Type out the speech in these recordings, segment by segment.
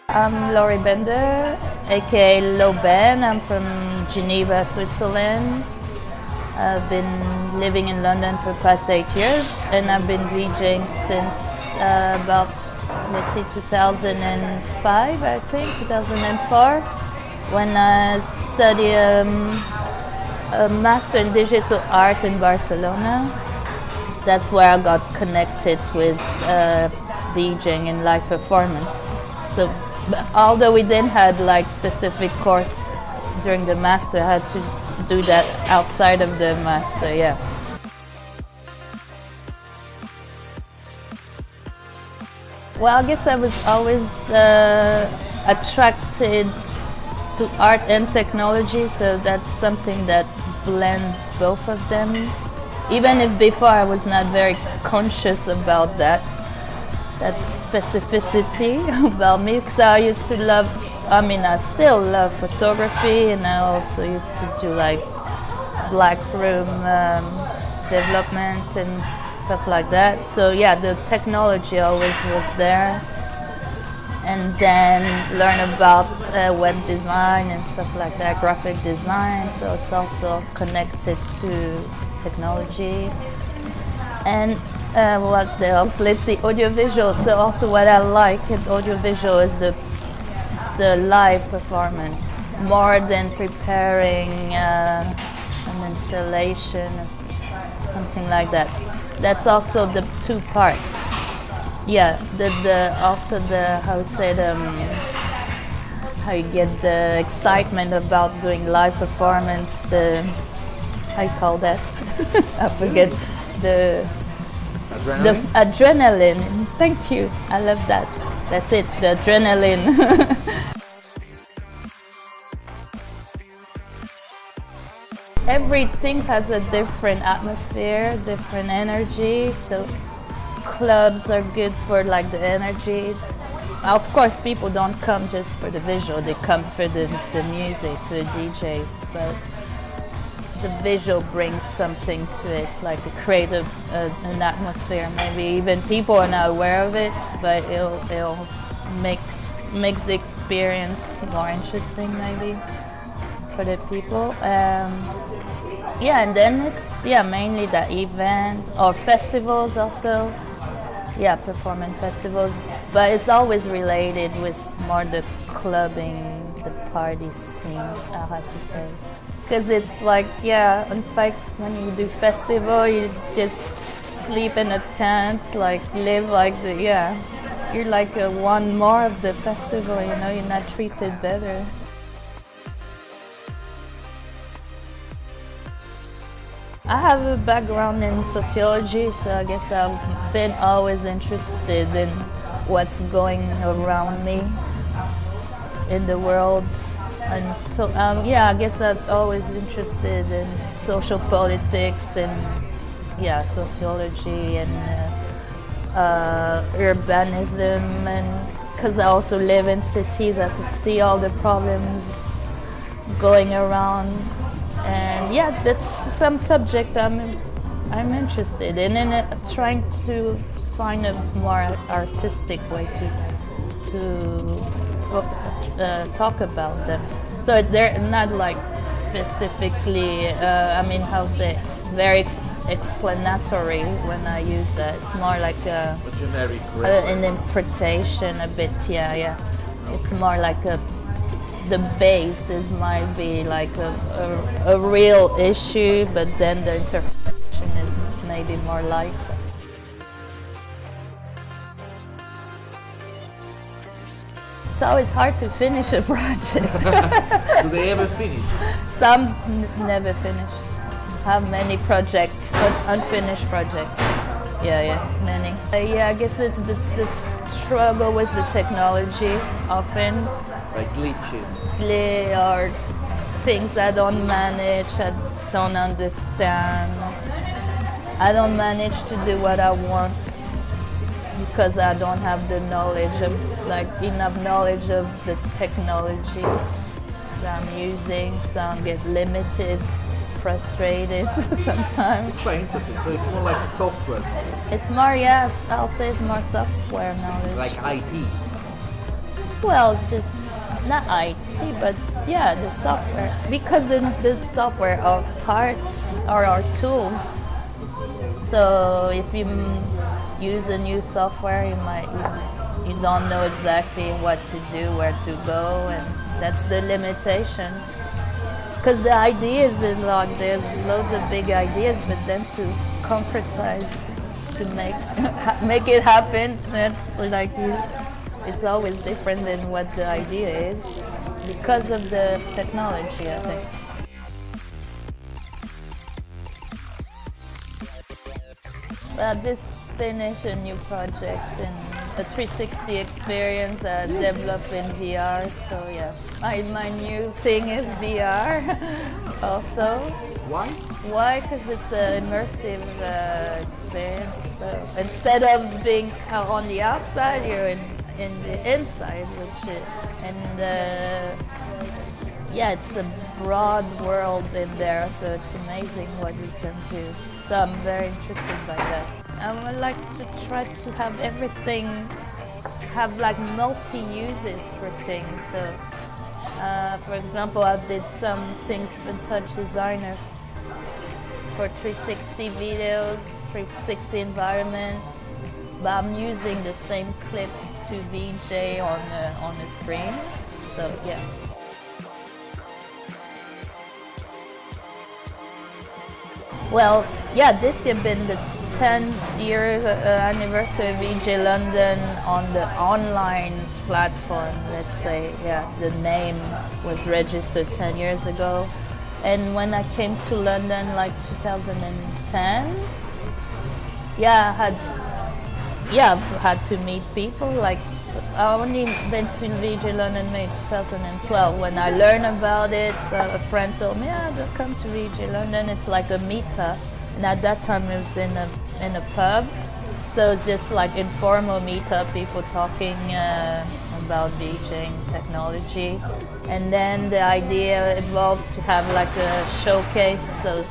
I'm Laurie Bender, aka Loben. I'm from Geneva, Switzerland. I've been living in London for the past 8 years, and I've been DJing since about, let's see, 2005, I think, 2004, when I studied a master in digital art in Barcelona. That's where I got connected with DJing and live performance. So, although we didn't have like specific course during the master, I had to do that outside of the master, yeah. Well, I guess I was always attracted to art and technology, so that's something that blend both of them. Even if before I was not very conscious about that specificity about me, because I used to love, I still love photography, and I also used to do like black room development and stuff like that. So yeah, the technology always was there. And then learn about web design and stuff like that, graphic design, so it's also connected to technology. And what else? Let's see, audiovisual. So also what I like in audiovisual is the live performance, more than preparing an installation or something like that. That's also the two parts. Yeah, how you get the excitement about doing live performance, how you call that? I forget Adrenaline? The adrenaline. Thank you. I love that. That's it. The adrenaline. Everything has a different atmosphere, different energy. So clubs are good for like the energy. Of course, people don't come just for the visual. They come for the music, the DJs. But the visual brings something to it, like it creates an atmosphere. Maybe even people are not aware of it, but it'll makes the experience more interesting, maybe for the people. Yeah, and then it's mainly the event or festivals also. Yeah, performing festivals, but it's always related with more the clubbing, the party scene, I have to say. Because it's like, in fact, when you do festival, you just sleep in a tent, like live like you're like one more of the festival, you're not treated better. I have a background in sociology, so I guess I've been always interested in what's going around me in the world. And so, I guess I'm always interested in social politics and, sociology and urbanism. And because I also live in cities, I could see all the problems going around. And that's some subject I'm interested in, and trying to find a more artistic way to talk about them. So they're not like specifically, very explanatory when I use that. It's more like a generic an interpretation a bit, It's more like the basis might be like a real issue, but then the interpretation is maybe more light. It's always hard to finish a project. Do they ever finish? Some never finish. Have many projects, unfinished projects. Many. I guess it's the struggle with the technology often. Like glitches. Or things I don't manage, I don't understand. I don't manage to do what I want because I don't have the knowledge enough knowledge of the technology that I'm using, so I get limited, frustrated sometimes. It's quite interesting. So it's more like software. It's more, I'll say it's more software knowledge. Like IT. Well, just not IT, but yeah, the software. Because the software are parts are our tools. So if you use a new software, you don't know exactly what to do, where to go, and that's the limitation. Because the ideas in like there's loads of big ideas, but then to concretize, to make it happen, that's like it's always different than what the idea is because of the technology, I think. I just finished a new project and a 360 experience developed in VR. So yeah, my new thing is VR also. Why? Why? Because it's an immersive experience. So instead of being on the outside, you're in the inside, which is, and yeah, it's a broad world in there, so it's amazing what we can do. So I'm very interested by that. I would like to try to have everything have like multi-uses for things. So, for example, I did some things for Touch Designer for 360 videos, 360 environments, but I'm using the same clips to VJ on the screen. So yeah. Well, yeah, this year been the 10th year anniversary of VJ London on the online platform, let's say. Yeah, the name was registered 10 years ago. And when I came to London, like 2010, yeah, I've had to meet people. Like, I only went to VJ London in 2012. When I learned about it, so a friend told me, yeah, come to VJ London. It's like a meetup. And at that time, it was in a pub. So it's just like informal meetup, people talking about VJing technology. And then the idea evolved to have like a showcase. So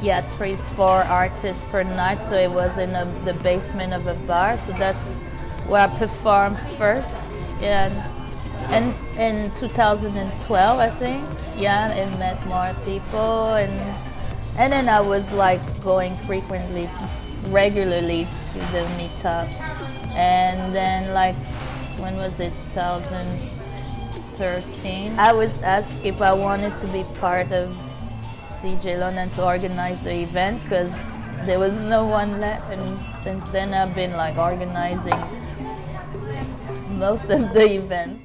yeah, 3-4 artists per night. So it was in the basement of a bar. So that's where I performed first, and in 2012, I think, yeah, and met more people, and then I was like going regularly to the meetup, and then like, when was it, 2013, I was asked if I wanted to be part of VJ London to organize the event, because there was no one left, and since then I've been like organizing most of the events.